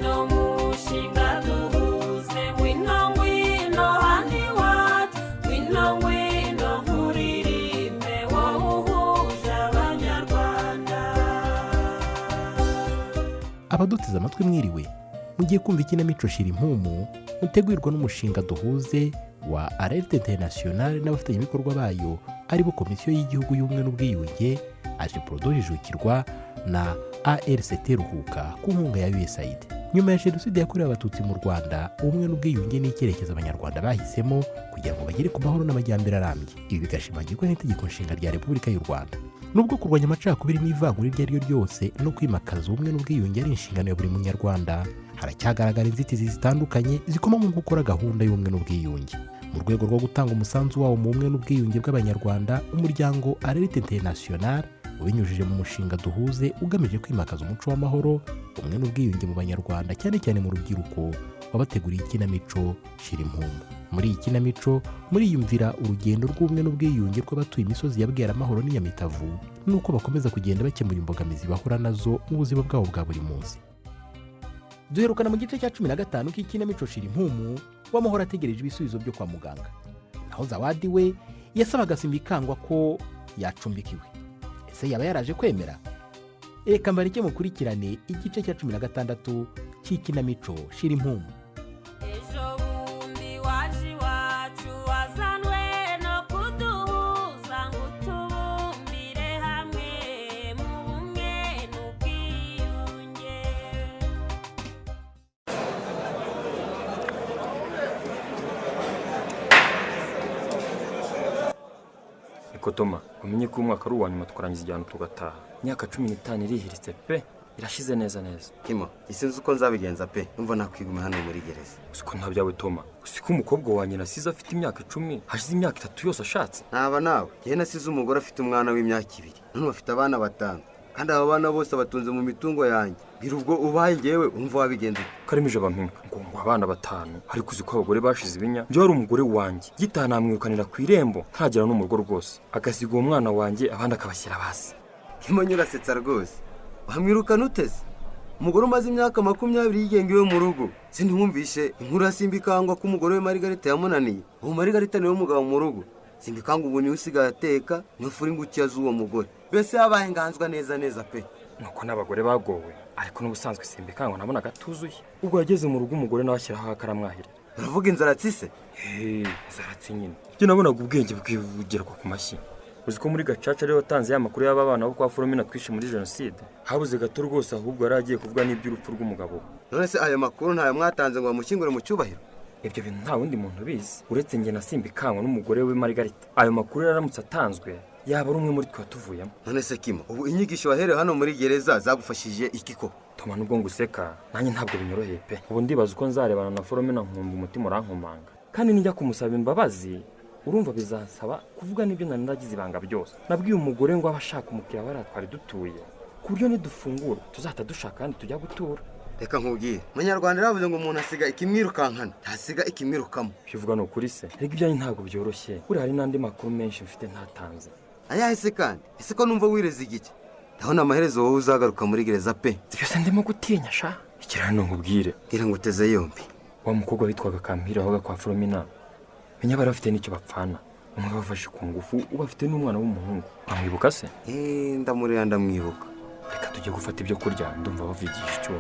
ngwino mushinga duhuze ngwino ngwino handi wacu ngwino ngwino nkuririmbe wowe uhuje abanyarwanda. Abaduteze amatwi mwiriwe, mugiye kumva ikinamico Shira Impumu mutegurirwa n'umushinga duhuze wa Alerte International n'abafatanyabikorwa bayo aribo Komisiyo y'Igihugu y'Ubumwe n'Ubwiyunge, Ageprodo Jijukirwa na ARCT Ruhuka ku nkunga ya USAID. Nyuma ya Jenoside yakorewe Abatutsi mu Rwanda, ubumwe n'ubwiyunge ni icyerekezo Abanyarwanda bahisemo kugira ngo bagere ku mahoro n'amajyambere arambye. Ibi bigashimangirwa n'Itegeko Nshinga rya Repubulika y'u Rwanda. Nubwo kurwanya amacakubiri n'ivangura iryo ari ryo ryose no kwimakaza ubumwe n'ubwiyunge ari inshingano ya buri munyarwanda, haracyagaragara inzitizi zitandukanye zikoma mu gukora gahunda y'ubumwe n'ubwiyunge. Mu rwego rwo gutanga umusanzu wawo mu bumwe n'ubwiyunge bw'Abanyarwanda, umuryango Alerte International ubinyujije mu mushinga duhuze ugamije kwimakaza umuco w'amahoro, ubumwe n'ubwiyunge mu Banyarwanda cyane cyane mu rubyiruko, wabateguriye ikinamico Shira Impumu. Muri iyi kinamico muriyumvira urugendo rw'ubumwe n'ubwiyunge rw'abatuye imisozi ya Bweramahoro n'Inyamitavu n'uko bakomeza kugenda bakemura imbogamizi bahura nazo mu buzima bwabo bwa buri munsi. Duherukana mu gice cya 15 k'ikinamico Shira Impumu w'amahoro ategereje ibisubizo byo kwa muganga. Naho Zawadi we yasabaga Simbikangwa ko yacumbikiwe. Ese yaba yaraje kwemera? Reka mbareke mukurikirane igice cya 16 cy'ikinamico Shira Impumu. Ejo bundi waje iwacu wazanwe no kuduhuza ngo tubumbire hamwe mu bumwe n'ubwiyunge. Toma, umenye ko umwaka ari uwanyuma twarangiza igihano tugataha. Imyaka 15 irihiritse pe, irashize neza neza. Kimo, isinzi uko nzabigenza pe, numva nakwiguma hano muri gereza. Usiko nta byawe Toma. Usiko umukobwa wanjye nasize afite imyaka 10, hashize imyaka 3 yose ashatse. Ntaba nawe, yewe nasize umugore afite umwana w'imyaka 2. None bafite abana 5. Kandi aba bana bose batunze mu mitungo yanjye. Bira ubwo ubaye ngewe umva wabigenza. Karimije bampinga ngo abana 5, ariko uziko abagore bashize ibinya. Byo ari umugore wanjye. Gitana amwirukanira ku irembo, ntagera no mu rugo rwose. Agasiga uwo mwana wanjye abandi akabashyira basi. Kimo nyurasetsa rwose. Bamwirukana uteze. Umugore umaze imyaka 20 yigengiwe mu rugo. Sinumvishe inkuru Simbikangwa ko umugore we Margarita yamunaniye. Uwo Margarita niwe mugabo mu rugo. Simbikangwa ubu niwe usigaye ateka, niwe furi ngukiya z'uwo mugore. Bese yabaye nganzwa neza pe. Nuko n'abagore bagowe, ariko n'ubusanzwe Simbikangwa nabona gatuzuye. Ubwo yageze mu rugo umugore nawe ashyiraho akaramwahira. Uravuga inzaratsi se? Inzaratsi nyine. Byo nabonaga ubwenge bwivugirwa ku mashyi. Uziko muri Gacaca rero watanze ya makuru y'aba bana bo kwa Foromina twishe muri Jenoside. Habuze gato rwose ahubwo yaragiye kuvuga n'iby'urupfu rw'umugabo. None se ayo makuru ntayo mwatanze ngo bamushyingure mu cyubahiro? Ibyo bintu nta wundi muntu bizi uretse nge na Simbikangwa n'umugore we Margarita. Ayo makuru yaramutse atanzwe yaba ari umwe muri twa tuvuyemo. None se Kimo, ubu inyigisho waherewe hano muri gereza zagufashije iki ko? Toma nubwo nguseka, nanjye ntabwo binyoroheye pe. Ubu ndibaza uko nzarebana na Foromina nkumva umutima urankomanga. Kandi nijya kumusaba imbabazi, urumva bizasaba kuvuga n'ibyo nari ndagize ibanga byose. Nabwiye umugore ngo abashaka umukira baratwari dutuye. Ku buryo nidufungura tuzahita dushaka kandi tujya gutura. Reka nkubwire, Munyarwanda ravuze ngo umuntu asiga ikimwirukankana, ntasiga ikimwirukamo. Bivuga no kuri se. Rega ibyanyu ntabwo byoroshye. Buri hari n'andi makuru menshi mfite ntatanze. Ayahise kandi, ese ko numva wireze igiki? Ndabona amaherezo wowe uzagaruka muri gereza pe. Byose ndimo gutinya sha. Ikirano nkubwire. Ngira ngo uteze yombi. Wa mukobwa witwaga Kampira aho kwa Foromina. Menya bari bafite n'icyo bapfana. Umwe bafashe ku ngufu, ubafite n'umwana w'umuhungu. Amwibuka se? Ndamwibuka. Reka tujye gufata ibyo kurya, ndumva bavigisha icyo.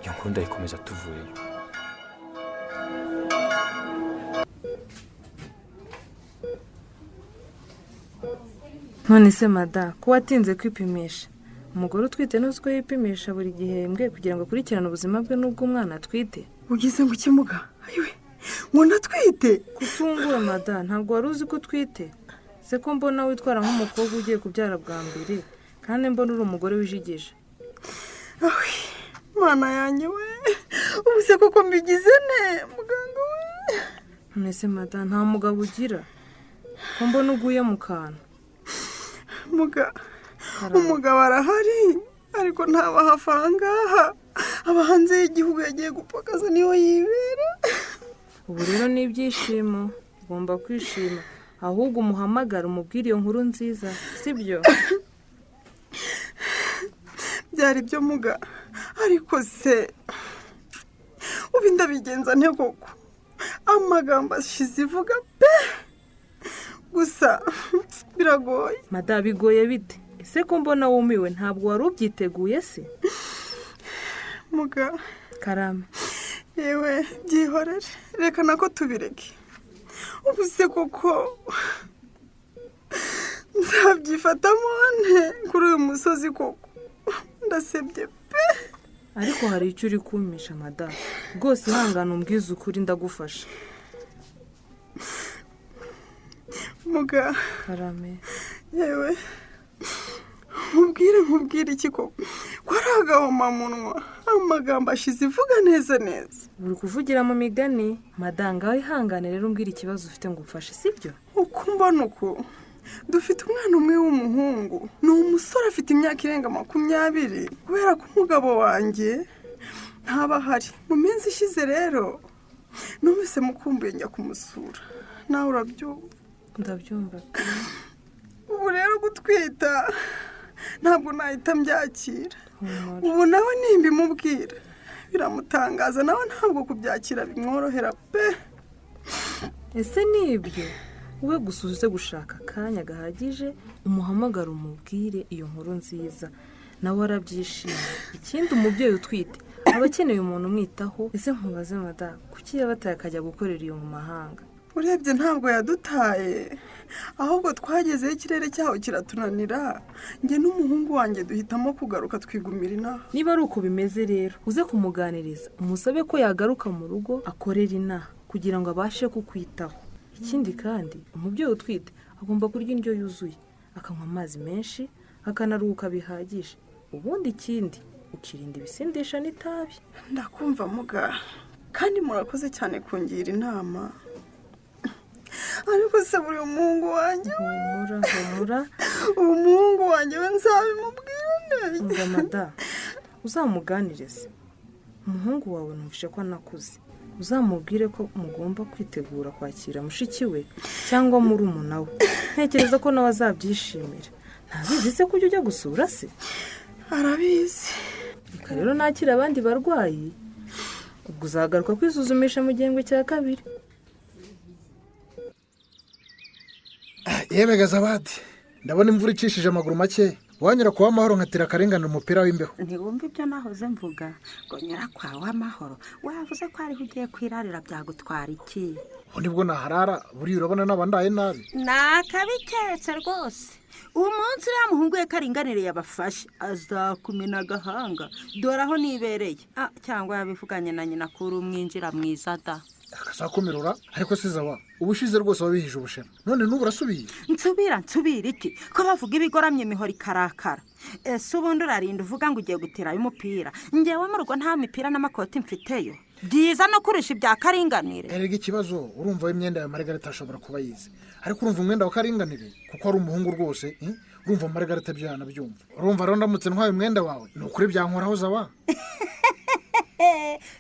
Iyo nkuru ndayikomeza tuvuye. None se mada, ko watinze kwipimisha? Umugore utwite n'uziko yipimisha buri gihembwe kugira ngo akurikirane ubuzima bwe n'ubw'umwana atwite. Ugize ngo kimuga? Ayiwe. Ngo natwite. Kutunguwe mada, ntabwo wari uzi ko utwite. Se ko mbona witwara nk'umukobwa ugiye kubyara bwa mbere, kandi mbona uri umugore wijigije. Mana yanjye we. Ubu se koko mbigize ne, muganga we. None se mada, nta mugabo ugira. Ko mbona uguye mu kantu. Umugabo arahari, ariko ntaba hafi ahangaha. Aba hanze y'igihugu yagiye gupakaza niho yibera. Ubu rero ni ibyishimo, ugomba kwishima. Ahubwo umuhamagara umubwire iyo nkuru nziza, sibyo? Byari byo muga. ariko se ubu ndabigenza nte koko? Amagambo ashize ivuga pe, gusa biragoye. mada bigoye bite? ese ko mbona wumiwe, ntabwo wari ubyiteguye se? Muga karame, yewe byihorere, reka nako tubireke. Ubu se koko nzabyifatamo nte kuri uyu musozi koko? Ndasebye pe. ariko hari icyo uri kumpisha mada, rwose ihangane umbwize ukuri ndagufasha. Muga karame, yewe nkubwire iki koko? Ko ari agahomamunwa, amagambo ashize ivuga neza neza. uri kuvugira mu migani? mada ngaho ihangane rero umbwire ikibazo ufite ngo umfashe, sibyo? Uko mbona uko dufite umwana umwe w'umuhungu, ni umusore afite imyaka irenga 20, kubera ko umugabo wanjye ntaba ahari. Mu minsi ishize rero numvise mukumbuye njya kumusura, nawe urabyumva. ndabyumva. Ubu rero gutwita ntabwo nahita mbyakira. Humura. Ubu nawe nimbimubwira biramutangaza, nawe ntabwo kubyakira bimworohera pe. ese nibyo? wowe gusa uze gushaka akanya gahagije umuhamagara umubwire iyo nkuru nziza, nawe arabyishimiye. ikindi umubyeyi utwite aba akeneye umuntu umwitaho. ese nkubaze mada, kuki yabataye akajya gukorera iyo mu mahanga? Urebye ntabwo yadutaye, ahubwo twagezeho ikirere cyaho kiratunanira, njye n'umuhungu wanjye duhitamo kugaruka twigumira inaha. niba ari uko bimeze rero uze kumuganiriza, umusabe ko yagaruka mu rugo akorera inaha kugira ngo abashe kukwitaho. ikindi kandi umubyeyi utwite agomba kurya indyo yuzuye, akanywa amazi menshi, akanaruhuka bihagije. ubundi ikindi ukirinda ibisindisha n'itabi. Ndakumva muga, kandi murakoze cyane kungira inama. Ariko se buri umuhungu wanjye, humura. umuhungu wanjye we nzabimubwira neza. umva mada, uzamuganirize umuhungu wawe, numvishe ko anakuze. uzamubwire ko mugomba kwitegura kwakira mushiki we cyangwa murumuna we. ntekereza ko nawe azabyishimira. ntabizi se ko ujya gusura se? Arabizi. reka rero nakira abandi barwayi, ubwo uzagaruka kwisuzumisha mu gihembwe cya 2. yewe Gazabadi, ndabona imvura icishije amaguru make, wanyura kwa Amahoro nkatira akarengane umupira w'imbeho. ntiwumva ibyo nahoze mvuga ngo nyura kwa Amahoro, wavuze ko ariho ugiye kwirarira byagutwara iki? ubundi bwo naharara buriya urabona n'abandaye nabi. nakabiketse rwose. umunsi uriya muhungu we karinganire yabafashe azakumena agahanga, dore aho nibereye. cyangwa yabivuganye na nyina kuri umwinjira mwiza da. akazakumirura ariko sizawa ubushize rwose wabihije ubushema, none n'ubu urasubiye? nsubira iki ko bavuga ibigoramye imihoro ikarakara? ese ubundi urarinda uvuga ngo ugiye guterayo umupira? njyewe mu rugo nta mipira n'amakoti mfiteyo, byiza no kurusha ibya karinganire. erega ikibazo urumva w'imyenda ya Margarita ashobora kuba yize, ariko urumva umwenda wa karinganire kuko ari umuhungu rwose. urumva Margarita byo yanabyumva. urumva rero ndamutse ntwaye umwenda wawe ni ukuri byankoraho zawa.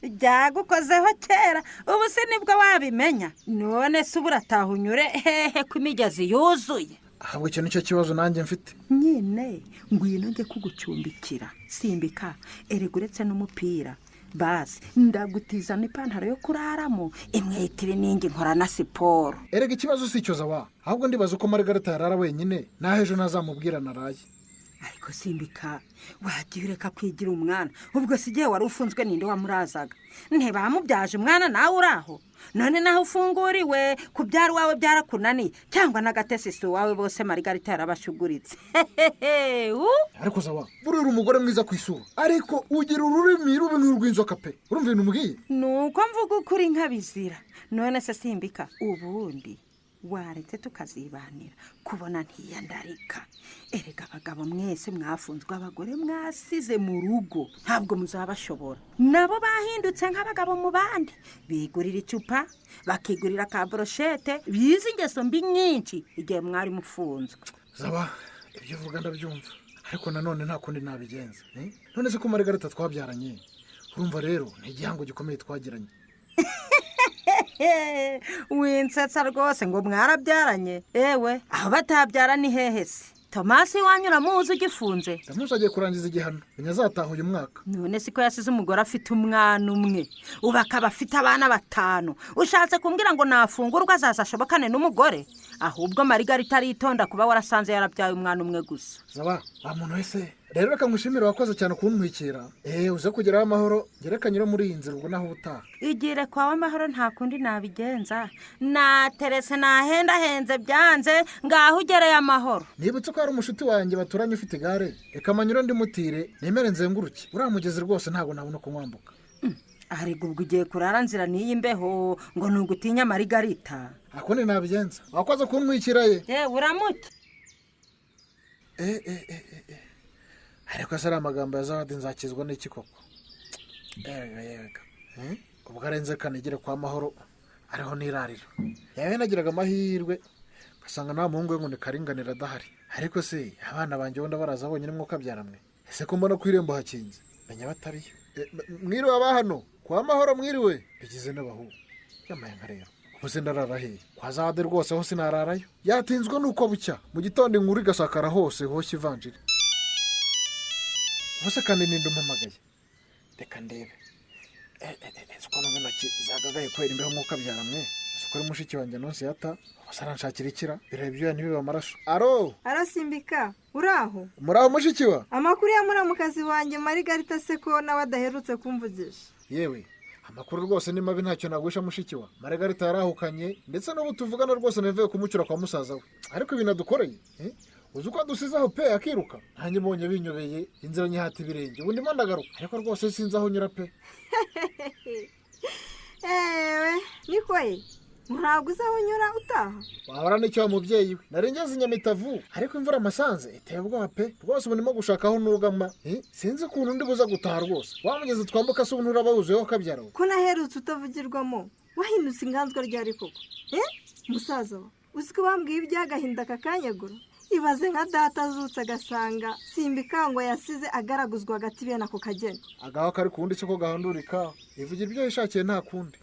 byagukozeho kera, ubu se nibwo wabimenya? none se ubu urataha unyure hehe ko imigezi yuzuye? ahubwo icyo nicyo kibazo nanjye mfite. nyine ngwino njye kugucumbikira. simbika, erega uretse n'umupira basi ndagutiza n'ipantaro yo kuraramo, inkweto, ibinigi, nkora na siporo. erega ikibazo si icyo zawa, ahubwo ndibaza uko Margarita yarara wenyine, naho ejo ntazamubwira naraye. ariko simbika, wagiye ureka kwigira umwana. ubwo si igihe wari ufunzwe ninde wamurazaga? ntibamubyaje umwana nawe uraho? none naho ufunguriwe kubyara iwawe byarakunaniye, cyangwa n'agatesisi wawe bose Margarita yarabashuguritse? ariko zawa buriya uri umugore mwiza ku isura, ariko ugira ururimi rubi nk'urw'inzoka pe. urumva ibintu umbwiye? nuko mvuga ukuri nkabizira. none se simbika, ubundi waretse tukazibanira kubona ntiyandarika? erega abagabo mwese mwafunzwe, abagore mwasize mu rugo, ntabwo muzabashobora. nabo bahindutse nk'abagabo mu bandi, bigurira icupa, bakigurira ka broshete, bize ingeso mbi nyinshi igihe mwari mufunzwe. zaba ibyo uvuga ndabyumva, ariko nanone nta kundi nabigenza. none se ko Margarita twabyaranye, urumva rero ni igihango gikomeye twagiranye. winsetsa rwose ngo mwarabyaranye? ewe aho batabyara ni hehe se? tomasi iwanyu uramuzi ugifunze? ndamuzi agiye kurangiza igihano menya azataha uyu mwaka. none siko yasize umugore afite umwana umwe ubu akaba afite abana 5. ushatse kumbwira ngo nafungurwa azaza ashobokane n'umugore? ahubwo Marigarita aritonda kuba warasanze yarabyaye umwana umwe gusa. zaba wa muntu wese rero reka ngushimire wakoze cyane kuntwikira. uze kugeraho amahoro ngereka nyiro muri iyi nzira ubwo naho ubutaha. igire kwawe amahoro nta kundi nabigenza. naterese nahendahenze byanze ngaho ugereye amahoro. nibutse ko hari umushuti wanjye baturanye ufite igare reka manyura ndimutire nemere nzenguruke uriya mugezi rwose ntabwo nabona ko mwambuka. ariko ubwo ugiye kurara nzira n'iyi mbeho ngo ntugutinya Marigarita? akundi nabigenza wakoze kuntwikira ye. uramute. ariko asa ari amagambo ya zawadi nzakizwa n'iki koko? yega ubwo arenze kanigire kwa mahoro ariho nirarira. yewe nagiraga amahirwe ngasanga nta muhungu we ngo ni Karinganire adahari. ariko se abana banjye wenda baraza bonyine mwuka byaramwe ese ko mbona ku irembo hakinze menya batariyo. mwiriwe aba hano kwa mahoro mwiriwe bigize n'abahungu yamaye nka rero ubu se ndarara hehe? kwa zawadi rwose hose nararayo yatinzwe nuko bucya mu gitondo inkuru igasakara hose hoshye ivanjiri. hose kandi ninde umpamagaye? reka ndebe. siko numva intoki zagagaye kubera imbeho mwuka byaramwe. siko ari mushiki wanjye nonse yata bose aranshakira ikira bireba ibyuya ntibibe amaraso. aro arasimbika uraho? muraho mushiki wa? amakuru ya muramukazi wanjye Marigarita se ko nawe adaherutse kumvugisha? yewe amakuru rwose ni mabi ntacyo nagwisha mushiki wa. Marigarita yarahukanye ndetse n'ubu tuvugana rwose navuye kumucyura kwa musaza we. ariko ibintu adukoreye uzi uko dusizeho pe akiruka nanjye mbonye binyobeye inzira nyihata ibirenge ubu ndimo ndagaruka ariko rwose sinzi aho nyura pe. ewe niko ye ntabwo uzi aho unyura utaha? wahora n'icyo wa mubyeyi we nari ngeze Nyamitavu ariko imvura amasanze iteye ubwoba pe rwose ubu ndimo gushaka aho nugama. sinzi ukuntu ndi buza gutaha rwose wamugeze twambuka se ubu nturaba wuzuyeho kabyara we. ko naherutse utavugirwamo wahindutse inganzwa ryari koko? musaza wa uzi ko bambwiye iby'agahinda kakanyagura? ibaze nka data azutse agasanga Simbikangwa yasize agaraguzwa hagati bene ako kageni. agaho kari kundi se ko gahandurika ivugira ibyo yishakiye nta kundi.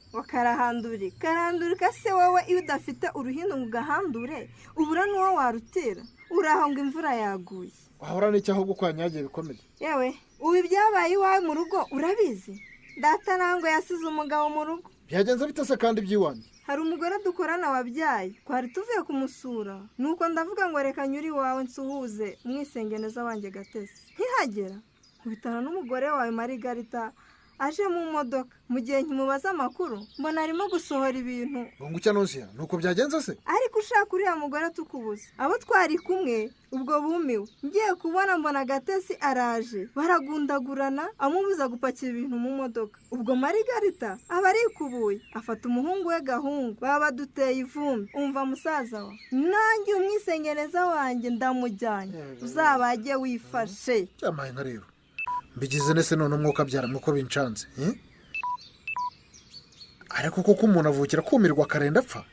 karandurika se wowe iyo udafite uruhindu ngo ugahandure ubura n'uwo warutera uraho ngo imvura yaguye. wahora n'icyo ahubwo kwanyagiye bikomeye. yewe ubu ibyabaye iwawe mu rugo urabizi? data ntabwo yasize umugabo mu rugo. byagenze bite se kandi by'iwanjye? hari umugore dukorana wabyaye twari tuvuye kumusura nuko ndavuga ngo reka nyuri iwawe nsuhuze umwisengeneza wanjye Gatesi. nkihagera nkubitana n'umugore wawe Marigarita aje mu modoka. mu gihe nkimubaza amakuru mbona arimo gusohora ibintu. ngo ucya nonsiya nuko byagenze se? ariko ushaka uriya mugore tukubuze abo twari kumwe ubwo bumiwe ngiye kubona mbona Gatesi araje baragundagurana amubuza gupakira ibintu mu modoka. ubwo Marigarita aba arikubuye afata umuhungu we Gahungu baba baduteye ivumbi. umva musaza wa nanjye umwisengeneza wanjye ndamujyanye uzabajye wifashe. cyamaye nka rero mbigize nese none umwuka byaramwe ko bincanze. ariko koko umuntu avukira kumirwa akarenda apfa.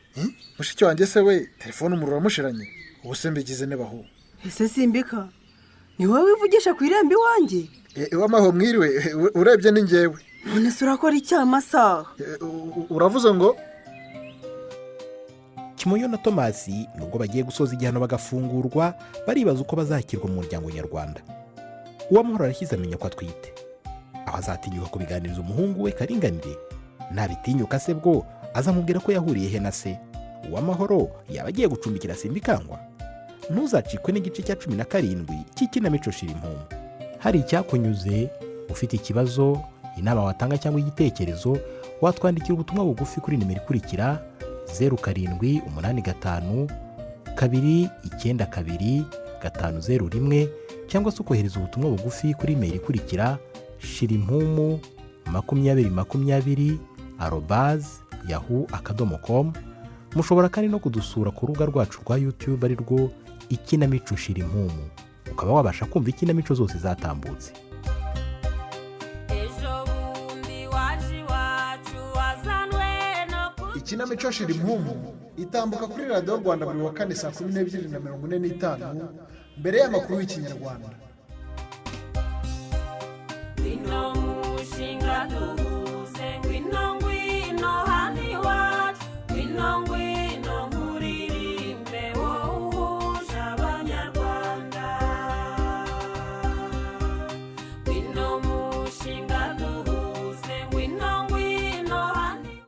mushiki wanjye se we telefone umuriro wamushiranye ubu se mbigize nebaho. ese Simbika ni wowe wivugisha ku irembo iwanjye? wamaho mwiriwe urebye ni njyewe. none se urakora iki amasaha? uravuze ngo Kimoyo na Tomasi nubwo bagiye gusoza igihano bagafungurwa baribaza uko bazakirwa mu muryango nyarwanda. Uwamahoro arashyize amenya ko atwite aho azatinyuka kubiganiriza umuhungu we Karinganire. ntabitinyuka se bwo azamubwira ko yahuriye he na se. Uwamahoro yaba agiye gucumbikira Simbikangwa. ntuzacikwe n'igice cya 17 cy'ikinamico Shirimpumu. Hari icyakunyuze ufite ikibazo inama watanga cyangwa igitekerezo watwandikira ubutumwa bugufi kuri nimero ikurikira 0785 292 501 cyangwa se ukohereza ubutumwa bugufi kuri email ikurikira shirimpumu2020@yahoo.com. mushobora kandi no kudusura ku rubuga rwacu rwa YouTube ari rwo ikinamico Shirimpumu ukaba wabasha kumva ikinamico zose zatambutse. ikinamico Shirimpumu itambuka kuri radiyo Rwanda buri wa kane saa 12:45 mbere y'amakuru y'ikinyarwanda. Ino mushinga